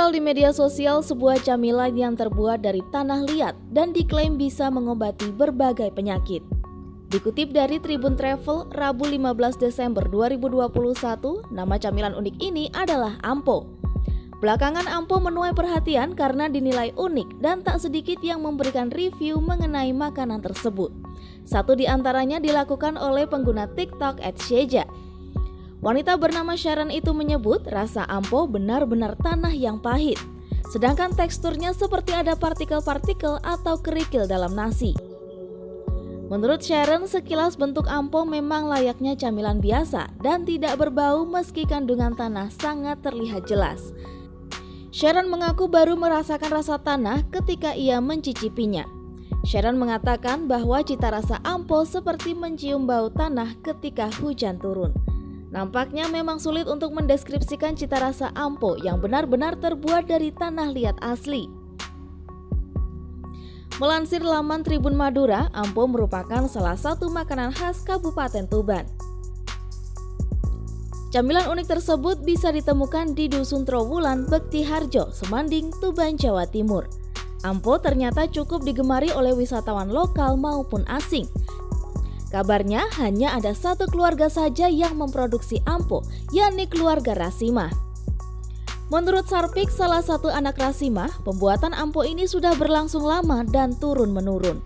Viral di media sosial sebuah camilan yang terbuat dari tanah liat dan diklaim bisa mengobati berbagai penyakit. Dikutip dari Tribun Travel, Rabu 15 Desember 2021, nama camilan unik ini adalah Ampo. Belakangan Ampo menuai perhatian karena dinilai unik dan tak sedikit yang memberikan review mengenai makanan tersebut. Satu di antaranya dilakukan oleh pengguna TikTok @sheja. Wanita bernama Sharon itu menyebut rasa Ampo benar-benar tanah yang pahit, sedangkan teksturnya seperti ada partikel-partikel atau kerikil dalam nasi. Menurut Sharon, sekilas bentuk Ampo memang layaknya camilan biasa dan tidak berbau meski kandungan tanah sangat terlihat jelas. Sharon mengaku baru merasakan rasa tanah ketika ia mencicipinya. Sharon mengatakan bahwa cita rasa Ampo seperti mencium bau tanah ketika hujan turun. Nampaknya memang sulit untuk mendeskripsikan cita rasa Ampo yang benar-benar terbuat dari tanah liat asli. Melansir laman Tribun Madura, Ampo merupakan salah satu makanan khas Kabupaten Tuban. Camilan unik tersebut bisa ditemukan di Dusun Trowulan, Bektiharjo, Semanding, Tuban, Jawa Timur. Ampo ternyata cukup digemari oleh wisatawan lokal maupun asing. Kabarnya hanya ada satu keluarga saja yang memproduksi Ampo, yakni keluarga Rasimah. Menurut Sarpik, salah satu anak Rasimah, pembuatan Ampo ini sudah berlangsung lama dan turun-menurun.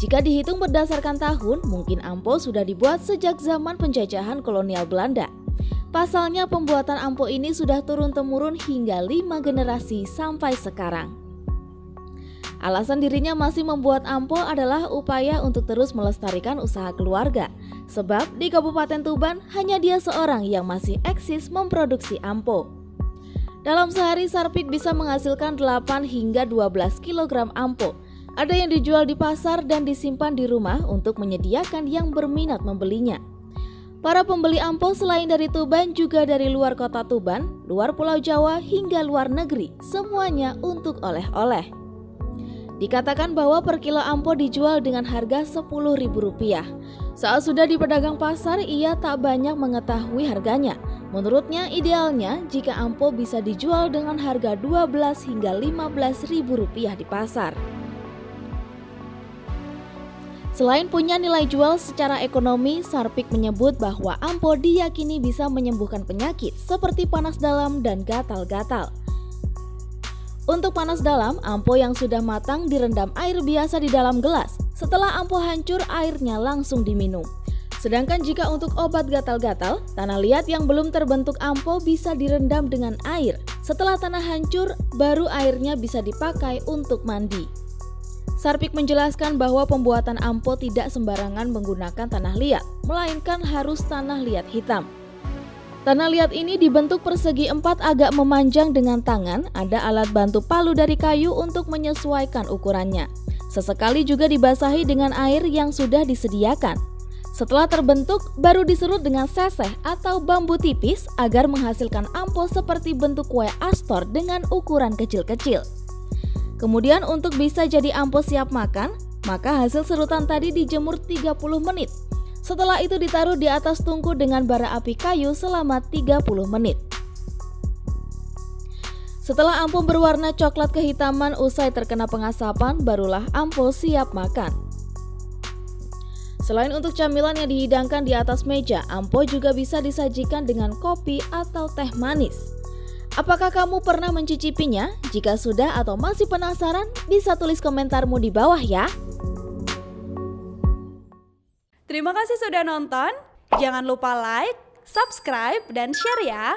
Jika dihitung berdasarkan tahun, mungkin Ampo sudah dibuat sejak zaman penjajahan kolonial Belanda. Pasalnya pembuatan Ampo ini sudah turun-temurun hingga 5 generasi sampai sekarang. Alasan dirinya masih membuat Ampo adalah upaya untuk terus melestarikan usaha keluarga. Sebab di Kabupaten Tuban hanya dia seorang yang masih eksis memproduksi Ampo. Dalam sehari Sarpik bisa menghasilkan 8 hingga 12 kg Ampo. Ada yang dijual di pasar dan disimpan di rumah untuk menyediakan yang berminat membelinya. Para pembeli Ampo selain dari Tuban juga dari luar kota Tuban, luar Pulau Jawa hingga luar negeri, semuanya untuk oleh-oleh. Dikatakan bahwa per kilo Ampo dijual dengan harga Rp10.000. Saat sudah di pedagang pasar, ia tak banyak mengetahui harganya. Menurutnya idealnya jika Ampo bisa dijual dengan harga Rp12 hingga Rp15.000 di pasar. Selain punya nilai jual secara ekonomi, Sarpik menyebut bahwa Ampo diyakini bisa menyembuhkan penyakit seperti panas dalam dan gatal-gatal. Untuk panas dalam, Ampo yang sudah matang direndam air biasa di dalam gelas. Setelah Ampo hancur, airnya langsung diminum. Sedangkan jika untuk obat gatal-gatal, tanah liat yang belum terbentuk Ampo bisa direndam dengan air. Setelah tanah hancur, baru airnya bisa dipakai untuk mandi. Sarpik menjelaskan bahwa pembuatan Ampo tidak sembarangan menggunakan tanah liat, melainkan harus tanah liat hitam. Tanah liat ini dibentuk persegi 4 agak memanjang dengan tangan, ada alat bantu palu dari kayu untuk menyesuaikan ukurannya. Sesekali juga dibasahi dengan air yang sudah disediakan. Setelah terbentuk, baru diserut dengan seseh atau bambu tipis agar menghasilkan Ampo seperti bentuk kue astor dengan ukuran kecil-kecil. Kemudian untuk bisa jadi Ampo siap makan, maka hasil serutan tadi dijemur 30 menit. Setelah itu ditaruh di atas tungku dengan bara api kayu selama 30 menit. Setelah Ampo berwarna coklat kehitaman usai terkena pengasapan, barulah Ampo siap makan. Selain untuk camilan yang dihidangkan di atas meja, Ampo juga bisa disajikan dengan kopi atau teh manis. Apakah kamu pernah mencicipinya? Jika sudah atau masih penasaran, bisa tulis komentarmu di bawah ya. Terima kasih sudah nonton. Jangan lupa like, subscribe, dan share ya.